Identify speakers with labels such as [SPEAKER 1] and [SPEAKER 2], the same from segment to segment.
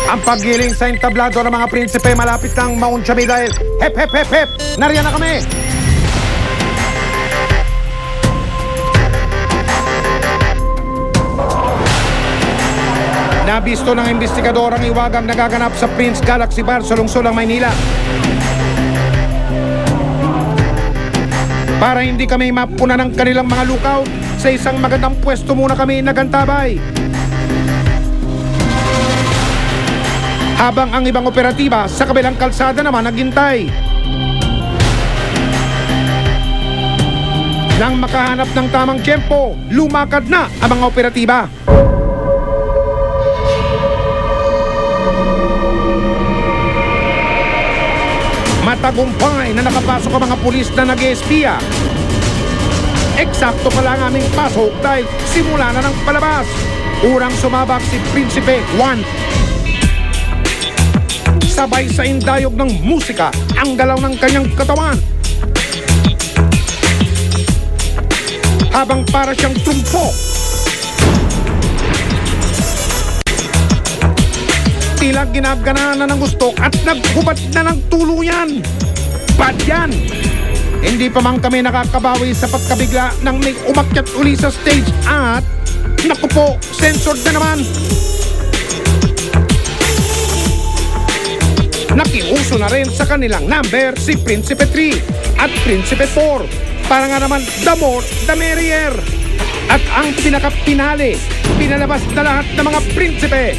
[SPEAKER 1] Ang paggiling sa entablado ng mga prinsipe malapit ng Mount Chabi dahil hep hep hep hep, nariyan na kami. Nabisto ng investigador ang iwagang nagaganap sa Prince Galaxy Bar sa lungsod ng Maynila. Para hindi kami mapuna ng kanilang mga lukaw, sa isang magandang pwesto muna kami nagantabay. Habang ang ibang operatiba sa kabilang kalsada naman naghintay. Nang makahanap ng tamang tiyempo, lumakad na ang mga operatiba. Matagumpay na nakapasok ang mga pulis na nag-espiya. Eksakto pa lang aming pasok dahil simula na ng palabas. Urang sumabak si Prinsipe Juan. Sabay sa indayog ng musika ang galaw ng kanyang katawan. Habang para siyang trumpo. Tila ginagana na ng gusto at naghubad na ng tuluyan. Bad yan! Hindi pa man kami nakakabawi sa pagkabigla nang may umakyat uli sa stage at naku po, censored na naman. Nakiuso na rin sa kanilang number si Prinsipe 3 at Prinsipe 4. Para nga naman the more, the merrier. At ang pinaka-pinali, pinalabas na lahat ng mga prinsipe.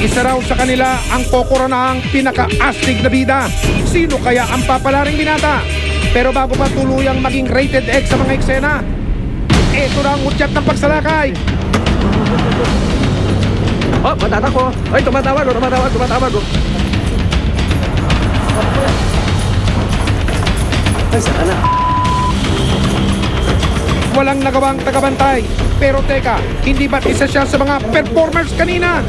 [SPEAKER 1] Isa raw sa kanila ang kokoronahang pinaka-astig na bida. Sino kaya ang papalaring binata? Pero bago pa tuluyang maging rated X sa mga eksena, eto na ang utyat ng pagsalakay.
[SPEAKER 2] Oh, matatak ko. Ay, tumatawag. Ay, saan na?
[SPEAKER 1] Walang nagawang tagabantay. Pero teka, hindi ba't isa siya sa mga performers kanina?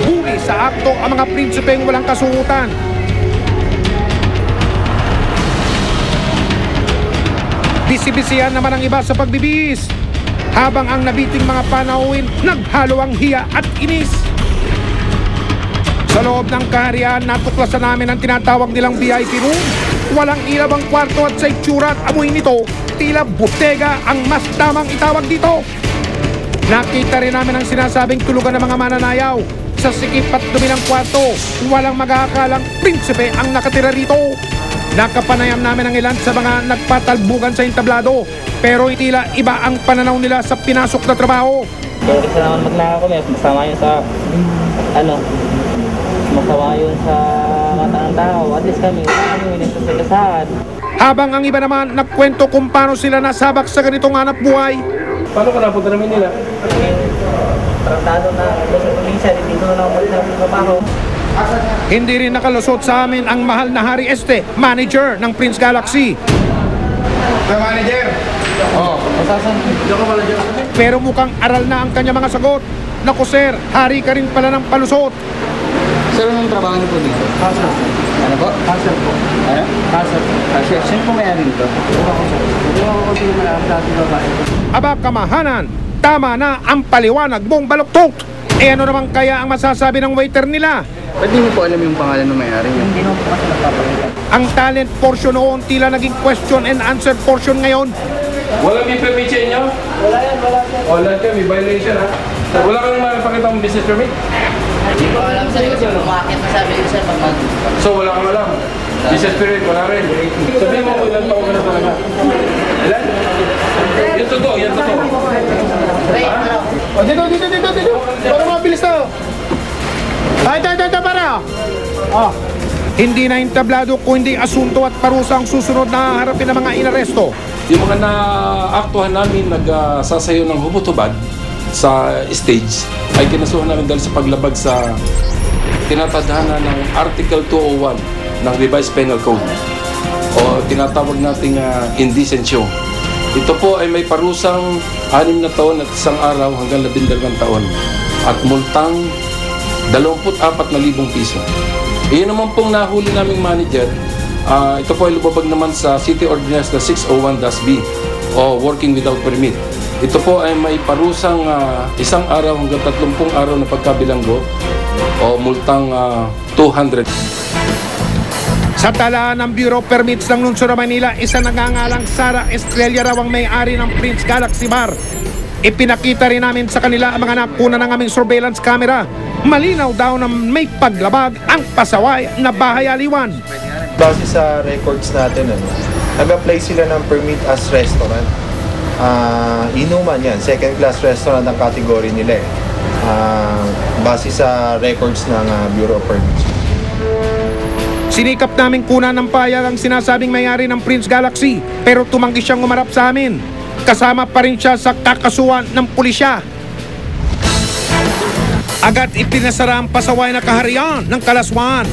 [SPEAKER 1] Huli sa akto ang mga prinsipeng walang kasuhutan. Bisi-bisihan naman ang iba sa pagbibihis. Habang ang nabiting mga panauhin, naghalo ang hiya at inis. Sa loob ng kaharian, natuklasan namin ang tinatawag nilang VIP room. Walang ilaw ang kwarto at sa itsura at amoy nito, tila botega ang mas tamang itawag dito. Nakita rin namin ang sinasabing tulugan ng mga mananayaw. Sa sikip at dumi ng kwarto, walang mag-aakalang prinsipe ang nakatira rito. Nakapanayam namin ang ilan sa mga nagpatalbugan sa entablado. Pero tila iba ang pananaw nila sa pinasok na trabaho.
[SPEAKER 3] Kaya kasi naman magnakaw kami, masama yun sa, masama yun sa mata ng tao. At least kami, wala kami minasasagasahan.
[SPEAKER 1] Habang ang iba naman nagkwento kung paano sila nasabak sa ganitong hanap buhay.
[SPEAKER 2] Paano ka napunta namin nila?
[SPEAKER 3] Tratado na, minsan, dito na ako sa trabaho.
[SPEAKER 1] Hindi rin nakalusot sa amin ang mahal na Hari Este, manager ng Prince Galaxy.
[SPEAKER 2] Manager! Oo.
[SPEAKER 1] Pero mukhang aral na ang kanya mga sagot. Naku sir, hari ka rin pala ng palusot.
[SPEAKER 4] Sir, anong trabaho niyo po dito?
[SPEAKER 2] Castle.
[SPEAKER 4] Ano po?
[SPEAKER 2] Castle po.
[SPEAKER 4] Ano?
[SPEAKER 2] Castle.
[SPEAKER 4] Sir, sino po may-ari nito?
[SPEAKER 2] Hindi ako konti malaki dati babae.
[SPEAKER 1] Aba kamahanan, tama na ang paliwanag mong baluktot. Eh ano naman kaya ang masasabi ng waiter nila?
[SPEAKER 4] Ba't di mo po alam yung pangalan ng may-ari niyo?
[SPEAKER 3] Hindi naman po kasi nagpapakita.
[SPEAKER 1] Ang talent portion noon tila naging question and answer portion ngayon.
[SPEAKER 2] Wala may permit sa inyo?
[SPEAKER 3] Wala yan.
[SPEAKER 2] Wala ka, may violation ha? Wala kang makapakita ng business permit?
[SPEAKER 3] Hindi ko alam sir kasi umakit na sabi ko sir pag mag...
[SPEAKER 2] So wala kang alam? Business permit, wala rin. Sabihin mo kung ilan taon ka na talaga. Ilan? Yan totoo.
[SPEAKER 1] O, dito. Para mabilis tayo. Ito, para. Oh. Hindi na entablado kung hindi asunto at parusa ang susunod na harapin ng mga inaresto.
[SPEAKER 5] Yung mga naaktuhan namin nagsasayaw ng hubotubad sa stage ay kinasuhan namin dahil sa paglabag sa tinatadhana ng Article 201 ng Revised Penal Code o tinatawag nating indecent show. Ito po ay may parusang 6 na taon at 1 araw hanggang 12 taon at multang 24,000 piso. Iyon naman pong nahuli naming manager. Ito po ay lumabag naman sa City Ordinance na 601-B o working without permit. Ito po ay may parusang 1 araw hanggang 30 araw na pagkabilanggo o multang 200.
[SPEAKER 1] Sa talaan ng Bureau of Permits ng Lungsod ng Manila, isa nangangalang Sara Estrella raw ang may-ari ng Prince Galaxy Bar. Ipinakita rin namin sa kanila ang mga nakuna ng aming surveillance camera. Malinaw daw na may paglabag ang pasaway na bahay aliwan.
[SPEAKER 6] Base sa records natin, nag-apply sila ng permit as restaurant. Inuman yan, second class restaurant ang category nila base sa records ng Bureau of Permits.
[SPEAKER 1] Sinikap namin kunan ng payag ang sinasabing may-ari ng Prince Galaxy, pero tumanggi siyang umarap sa amin. Kasama pa rin siya sa kakasuhan ng pulisya. Agad ipinasara ang pasaway na kaharian ng kalaswan.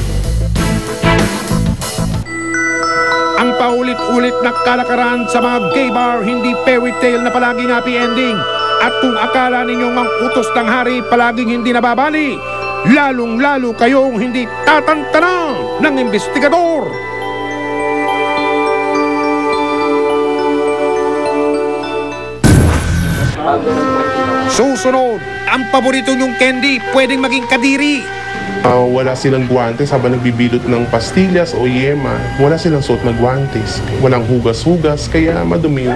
[SPEAKER 1] Ang paulit-ulit na kalakaran sa mga gay bar, hindi fairy tale na palaging happy ending. At kung akala ninyong ang utos ng hari palaging hindi nababali, lalong-lalo kayong hindi tatantanan ng investigador. Susunod, ang paborito nyong candy pwedeng maging kadiri.
[SPEAKER 7] Wala silang guwantes habang nagbibilot ng pastillas o yema. Wala silang suot na guwantes. Walang hugas-hugas, kaya madumi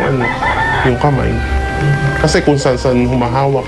[SPEAKER 7] yung kamay. Kasi kung saan humahawak